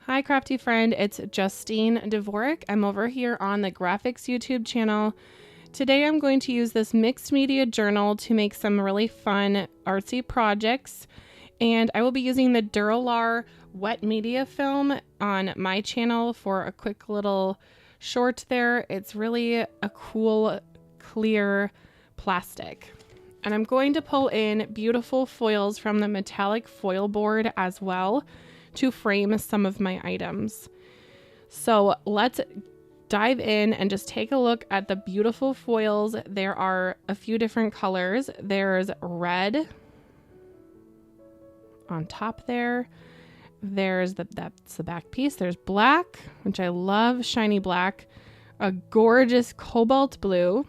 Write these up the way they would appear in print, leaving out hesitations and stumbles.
Hi crafty friend, it's Justine Dvorak. I'm over here on the Grafix YouTube channel. Today I'm going to use this mixed media journal to make some really fun artsy projects, and I will be using the Dura-lar wet media film on my channel for a quick little short there. It's really a cool clear plastic. And I'm going to pull in beautiful foils from the metallic foil board as well to frame some of my items. So let's dive in and just take a look at the beautiful foils. There are a few different colors. There's red on top there. There's that's the back piece. There's black, which I love, shiny black, a gorgeous cobalt blue.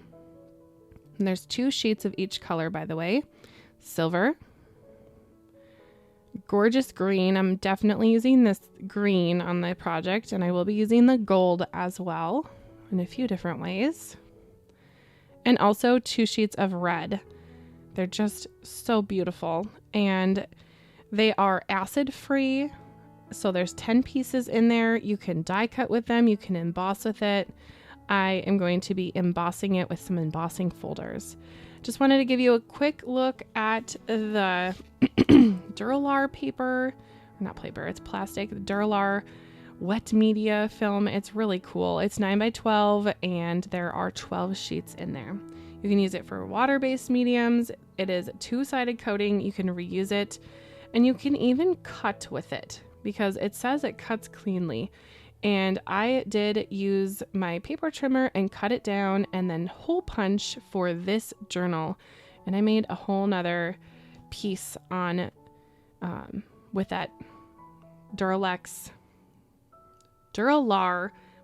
And there's 2 sheets of each color, by the way. Silver, gorgeous green. I'm definitely using this green on the project, and I will be using the gold as well in a few different ways. And also 2 sheets of red. They're just so beautiful, and they are acid free. So there's 10 pieces in there. You can die cut with them. You can emboss with it. I am going to be embossing it with some embossing folders. Just wanted to give you a quick look at the Dura-lar paper, not paper, it's plastic, the Dura-lar wet media film. It's really cool. It's 9x12 and there are 12 sheets in there. You can use it for water-based mediums. It is a 2-sided coating. You can reuse it, and you can even cut with it because it says it cuts cleanly. And I did use my paper trimmer and cut it down and then hole punch for this journal. And I made a whole nother piece on with that Dura-lar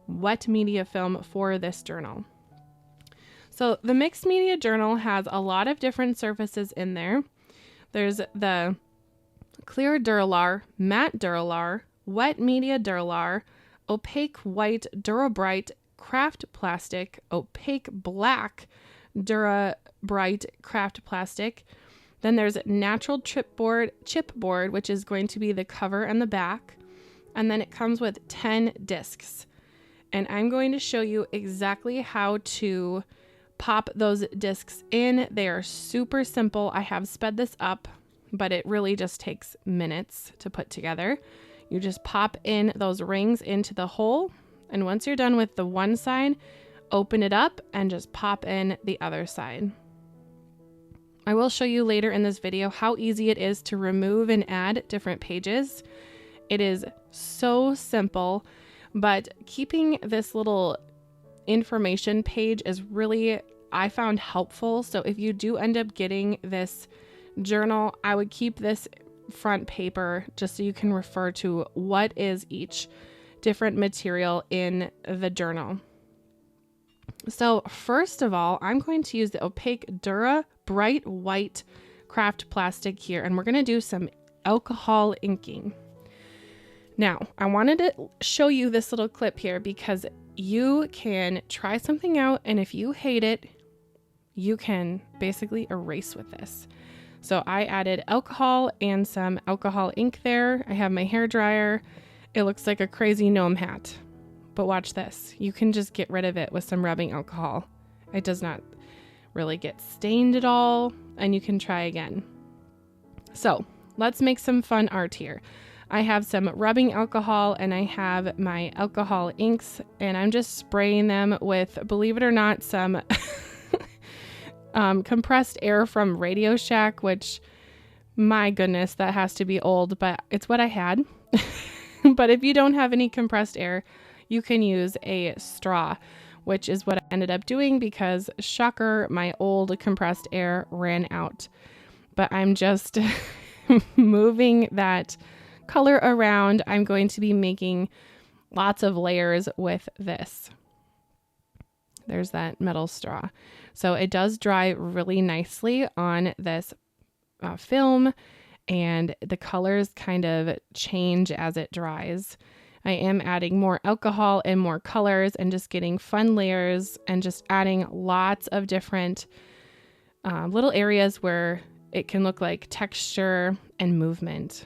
wet media film for this journal. So the mixed media journal has a lot of different surfaces in there. There's the clear Dura-lar, matte Dura-lar, wet media Dura-lar, opaque white Dura-Bright craft plastic, opaque black Dura-Bright craft plastic. Then there's natural chipboard, which is going to be the cover and the back. And then it comes with 10 discs. And I'm going to show you exactly how to pop those discs in. They are super simple. I have sped this up, but it really just takes minutes to put together. You just pop in those rings into the hole, and once you're done with the one side, open it up and just pop in the other side. I will show you later in this video how easy it is to remove and add different pages. It is so simple, but keeping this little information page is really, I found, helpful. So if you do end up getting this journal, I would keep this front paper just so you can refer to what is each different material in the journal. So first of all, I'm going to use the opaque Dura-Bright white craft plastic here, and we're going to do some alcohol inking. Now, I wanted to show you this little clip here because you can try something out, and if you hate it, you can basically erase with this. So I added alcohol and some alcohol ink there. I have my hair dryer. It looks like a crazy gnome hat. But watch this. You can just get rid of it with some rubbing alcohol. It does not really get stained at all, and you can try again. So let's make some fun art here. I have some rubbing alcohol and I have my alcohol inks, and I'm just spraying them with, believe it or not, some compressed air from Radio Shack, which, my goodness, that has to be old, but it's what I had. But if you don't have any compressed air, you can use a straw, which is what I ended up doing because, shocker, my old compressed air ran out. But I'm just moving that color around. I'm going to be making lots of layers with this. There's that metal straw. So it does dry really nicely on this film, and the colors kind of change as it dries. I am adding more alcohol and more colors and just getting fun layers and just adding lots of different little areas where it can look like texture and movement.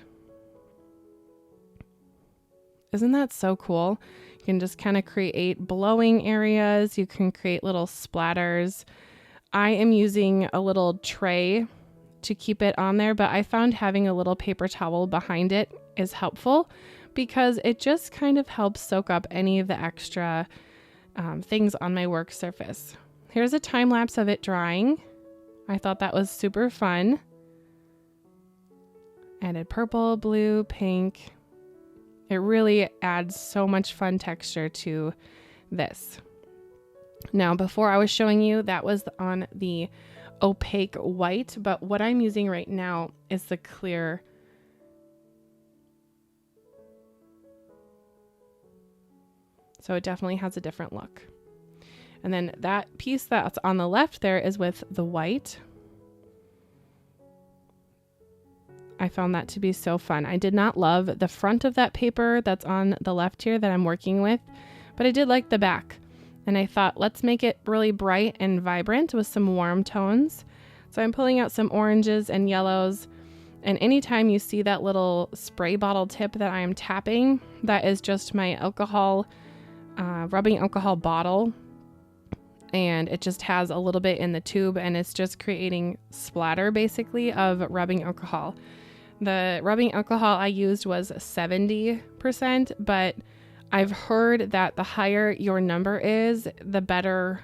Isn't that so cool? You can just kind of create blowing areas. You can create little splatters. I am using a little tray to keep it on there, but I found having a little paper towel behind it is helpful because it just kind of helps soak up any of the extra things on my work surface. Here's a time lapse of it drying. I thought that was super fun. Added purple, blue, pink. It really adds so much fun texture to this. Now, before I was showing you, that was on the opaque white, but what I'm using right now is the clear. So it definitely has a different look. And then that piece that's on the left there is with the white. I found that to be so fun. I did not love the front of that paper that's on the left here that I'm working with, but I did like the back. And I thought, let's make it really bright and vibrant with some warm tones. So I'm pulling out some oranges and yellows. And anytime you see that little spray bottle tip that I am tapping, that is just my alcohol, rubbing alcohol bottle. And it just has a little bit in the tube, and it's just creating splatter basically of rubbing alcohol. The rubbing alcohol I used was 70%, but I've heard that the higher your number is, the better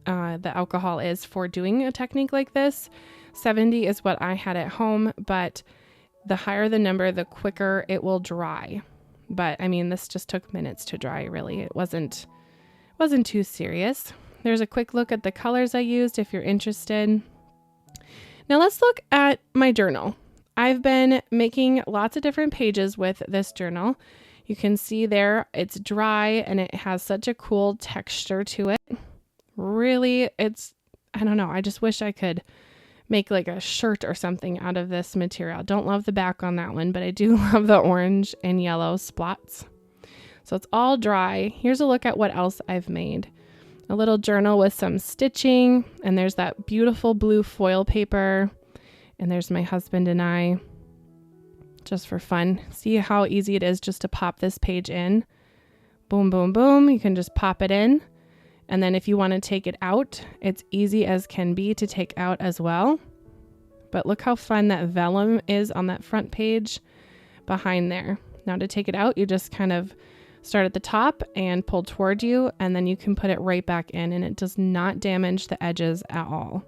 the alcohol is for doing a technique like this. 70 is what I had at home, but the higher the number, the quicker it will dry. But I mean, this just took minutes to dry, really. It wasn't too serious. There's a quick look at the colors I used if you're interested. Now let's look at my journal. I've been making lots of different pages with this journal. You can see there it's dry and it has such a cool texture to it. Really, I don't know, I just wish I could make like a shirt or something out of this material. Don't love the back on that one, but I do love the orange and yellow spots. So it's all dry. Here's a look at what else I've made. A little journal with some stitching, and there's that beautiful blue foil paper, and there's my husband and I, just for fun. See how easy it is just to pop this page in. Boom, boom, boom. You can just pop it in, and then if you want to take it out, it's easy as can be to take out as well. But look how fun that vellum is on that front page behind there. Now to take it out, you just kind of start at the top and pull toward you, and then you can put it right back in, and it does not damage the edges at all.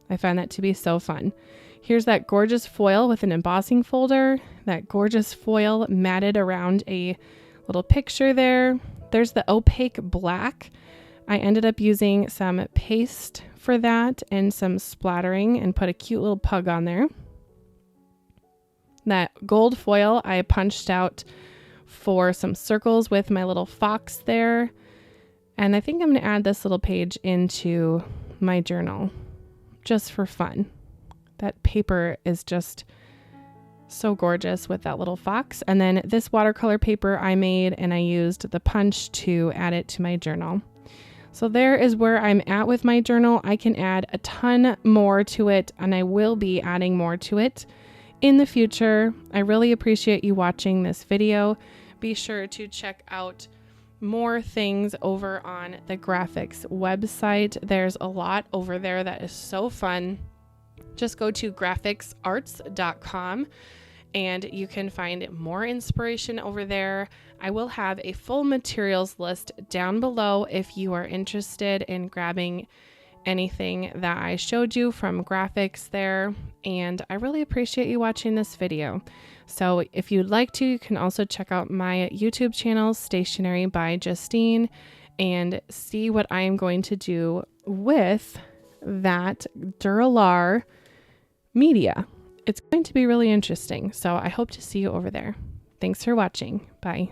I find that to be so fun. Here's that gorgeous foil with an embossing folder, that gorgeous foil matted around a little picture there. There's the opaque black. I ended up using some paste for that and some splattering and put a cute little pug on there. That gold foil I punched out for some circles with my little fox there. And I think I'm going to add this little page into my journal just for fun. That paper is just so gorgeous with that little fox. And then this watercolor paper I made, and I used the punch to add it to my journal. So there is where I'm at with my journal. I can add a ton more to it, and I will be adding more to it in the future. I really appreciate you watching this video. Be sure to check out more things over on the Grafix website. There's a lot over there that is so fun. Just go to grafixarts.com and you can find more inspiration over there. I will have a full materials list down below if you are interested in grabbing anything that I showed you from Grafix there. And I really appreciate you watching this video. So if you'd like to, you can also check out my YouTube channel, Stationery by Justine, and see what I am going to do with that Dura-lar media. It's going to be really interesting. So I hope to see you over there. Thanks for watching. Bye.